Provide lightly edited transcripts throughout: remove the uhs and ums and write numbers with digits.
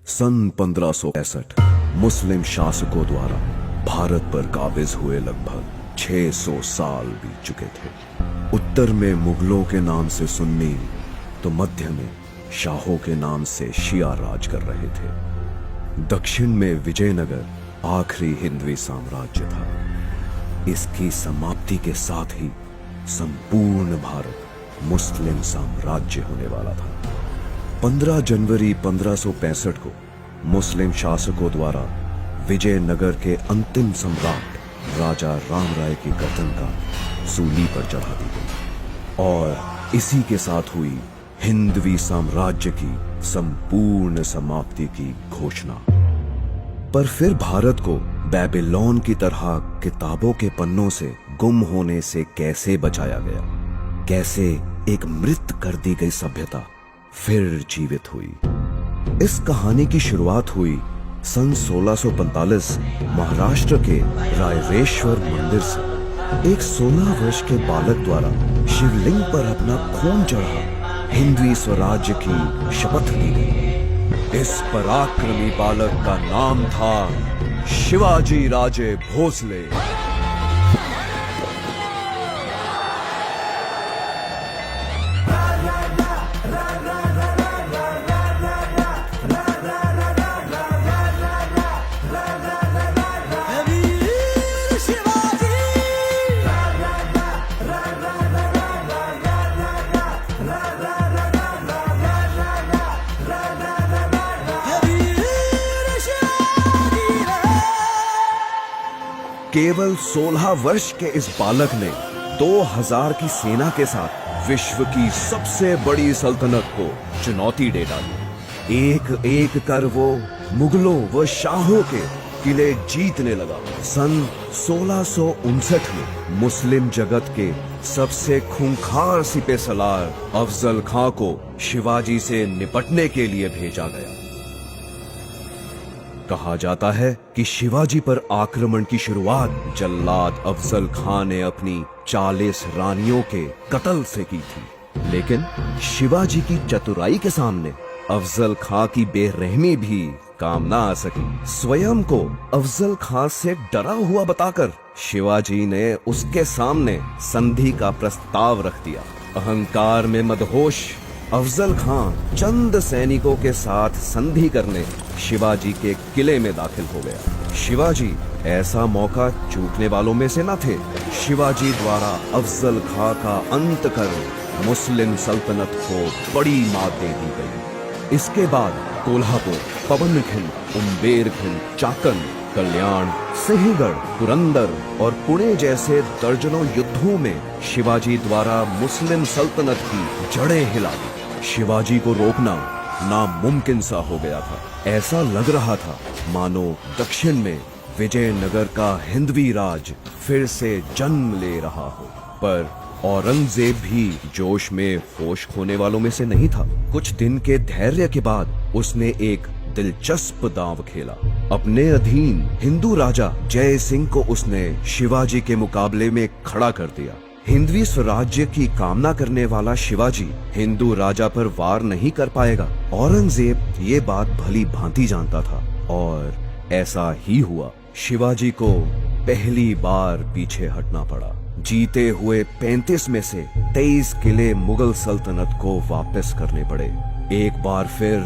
सन 1565 मुस्लिम शासकों द्वारा भारत पर काबिज हुए लगभग 600 साल बीत चुके थे। उत्तर में मुगलों के नाम से सुन्नी तो मध्य में शाहों के नाम से शिया राज कर रहे थे। दक्षिण में विजयनगर आखिरी हिंदवी साम्राज्य था। इसकी समाप्ति के साथ ही संपूर्ण भारत मुस्लिम साम्राज्य होने वाला था। 15 जनवरी 1565 को मुस्लिम शासकों द्वारा विजयनगर के अंतिम सम्राट राजा राम राय की गर्दन का सूली पर चढ़ा दी गई और इसी के साथ हुई हिंदवी साम्राज्य की संपूर्ण समाप्ति की घोषणा। पर फिर भारत को बेबीलोन की तरह किताबों के पन्नों से गुम होने से कैसे बचाया गया? कैसे एक मृत कर दी गई सभ्यता फिर जीवित हुई? इस कहानी की शुरुआत हुई सन 1645 महाराष्ट्र के रायरेश्वर मंदिर से। एक 16 वर्ष के बालक द्वारा शिवलिंग पर अपना खून चढ़ा हिंदवी स्वराज्य की शपथ ली गई। इस पराक्रमी बालक का नाम था शिवाजी राजे भोसले। केवल 16 वर्ष के इस बालक ने 2000 की सेना के साथ विश्व की सबसे बड़ी सल्तनत को चुनौती दे डाली। एक एक कर वो मुगलों व शाहों के किले जीतने लगा। सन 1659 में मुस्लिम जगत के सबसे खूंखार सिपह सलार अफजल खां को शिवाजी से निपटने के लिए भेजा गया। कहा जाता है कि शिवाजी पर आक्रमण की शुरुआत जल्लाद अफजल खां ने अपनी 40 रानियों के कत्ल से की थी। लेकिन शिवाजी की चतुराई के सामने अफजल खां की बेरहमी भी काम ना आ सकी। स्वयं को अफजल खां से डरा हुआ बताकर शिवाजी ने उसके सामने संधि का प्रस्ताव रख दिया। अहंकार में मदहोश अफजल खां चंद सैनिकों के साथ संधि करने शिवाजी के किले में दाखिल हो गया। शिवाजी ऐसा मौका चूकने वालों में से न थे। शिवाजी द्वारा अफजल खां का अंत कर मुस्लिम सल्तनत को बड़ी मात दे दी गई। इसके बाद कोल्हापुर, पवनखिंड, उम्बेरखिंड, चाकन, कल्याण, सिंहगढ़, पुरंदर और पुणे जैसे दर्जनों युद्धों में शिवाजी द्वारा मुस्लिम सल्तनत की जड़ें हिला दी। शिवाजी को रोकना नामुमकिन सा हो गया था। ऐसा लग रहा था मानो दक्षिण में विजयनगर का हिंदवी राज फिर से जन्म ले रहा हो। पर औरंगजेब भी जोश में होश खोने वालों में से नहीं था। कुछ दिन के धैर्य के बाद उसने एक दिलचस्प दांव खेला। अपने अधीन हिंदू राजा जय सिंह को उसने शिवाजी के मुकाबले में खड़ा कर दिया। हिंदवी स्वराज्य की कामना करने वाला शिवाजी हिंदू राजा पर वार नहीं कर पाएगा। औरंगजेब ये बात भली भांति जानता था और ऐसा ही हुआ। शिवाजी को पहली बार पीछे हटना पड़ा। जीते हुए 35 में से 23 किले मुगल सल्तनत को वापस करने पड़े। एक बार फिर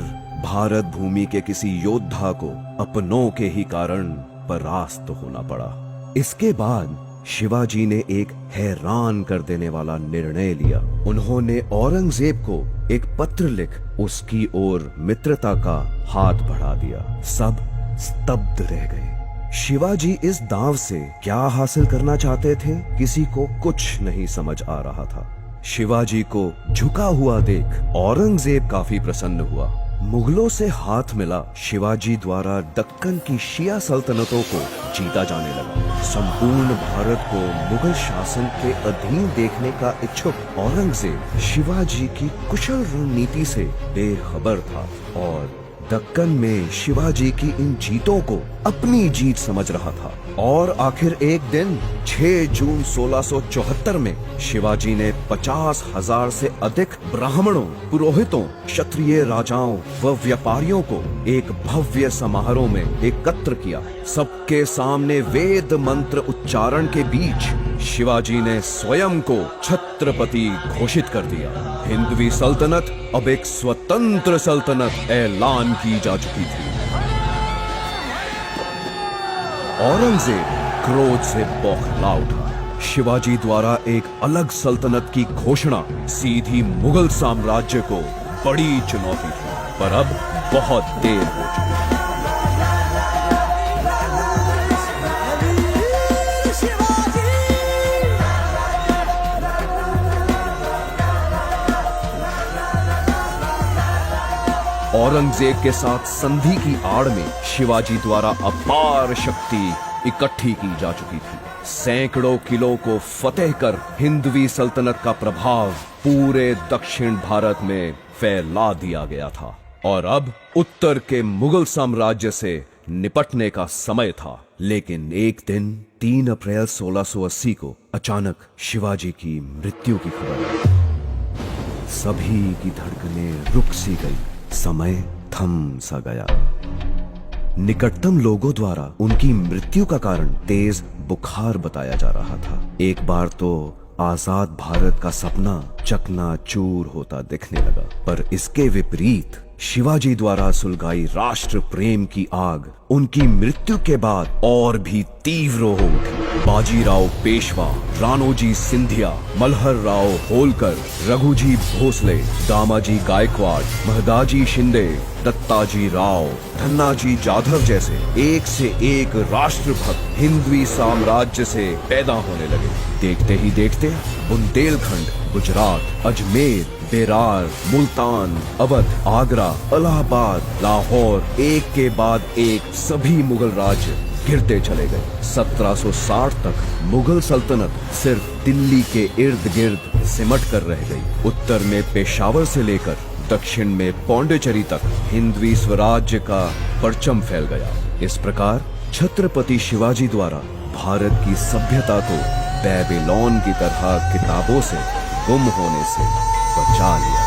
भारत भूमि के किसी योद्धा को अपनों के ही कारण परास्त होना पड़ा। इसके बाद शिवाजी ने एक हैरान कर देने वाला निर्णय लिया। उन्होंने औरंगजेब को एक पत्र लिख उसकी ओर मित्रता का हाथ बढ़ा दिया। सब स्तब्ध रह गए। शिवाजी इस दांव से क्या हासिल करना चाहते थे, किसी को कुछ नहीं समझ आ रहा था। शिवाजी को झुका हुआ देख औरंगजेब काफी प्रसन्न हुआ। मुगलों से हाथ मिला शिवाजी द्वारा दक्कन की शिया सल्तनतों को जीता जाने लगा। संपूर्ण भारत को मुगल शासन के अधीन देखने का इच्छुक औरंगजेब शिवाजी की कुशल रणनीति से बेखबर था और दक्कन में शिवाजी की इन जीतों को अपनी जीत समझ रहा था और आखिर एक दिन 6 जून 1674 में शिवाजी ने 50,000 से अधिक ब्राह्मणों, पुरोहितों, क्षत्रिय राजाओं व व्यापारियों को एक भव्य समारोह में एकत्र किया। सबके सामने वेद मंत्र उच्चारण के बीच शिवाजी ने स्वयं को छत्रपति घोषित कर दिया। हिंदवी सल्तनत अब एक स्वतंत्र सल्तनत ऐलान की जा चुकी थी। औरंगजेब क्रोध से बौखला उठा। शिवाजी द्वारा एक अलग सल्तनत की घोषणा सीधी मुगल साम्राज्य को बड़ी चुनौती थी, पर अब बहुत देर हो चुकी। औरंगजेब के साथ संधि की आड़ में शिवाजी द्वारा अपार शक्ति इकट्ठी की जा चुकी थी। सैकड़ों किलों को फतेह कर हिंदवी सल्तनत का प्रभाव पूरे दक्षिण भारत में फैला दिया गया था और अब उत्तर के मुगल साम्राज्य से निपटने का समय था। लेकिन एक दिन 3 अप्रैल 1680 को अचानक शिवाजी की मृत्यु की खबर आई। सभी की धड़कनें रुक सी गई, समय थम सा गया। निकटतम लोगों द्वारा उनकी मृत्यु का कारण तेज बुखार बताया जा रहा था। एक बार तो आजाद भारत का सपना चकनाचूर होता दिखने लगा, पर इसके विपरीत शिवाजी द्वारा सुलगाई राष्ट्र प्रेम की आग उनकी मृत्यु के बाद और भी तीव्र हो उठी। बाजीराव पेशवा, राणोजी सिंधिया, मल्हर राव होलकर, रघुजी भोसले, दामाजी गायकवाड़, महदाजी शिंदे, दत्ताजी राव, धन्नाजी जाधव जैसे एक से एक राष्ट्रभक्त हिंदवी साम्राज्य से पैदा होने लगे। देखते ही देखते बुंदेलखंड, गुजरात, अजमेर, बेरार, मुल्तान, अवध, आगरा, इलाहाबाद, लाहौर, एक के बाद एक सभी मुगल राज्य गिरते चले गए। 1760 तक मुगल सल्तनत सिर्फ दिल्ली के इर्द गिर्द सिमट कर रह गई। उत्तर में पेशावर से लेकर दक्षिण में पौंडीचेरी तक हिंदवी स्वराज्य का परचम फैल गया। इस प्रकार छत्रपति शिवाजी द्वारा भारत की सभ्यता को बेबीलोन की तरह किताबों से गुम होने से बचा लिया।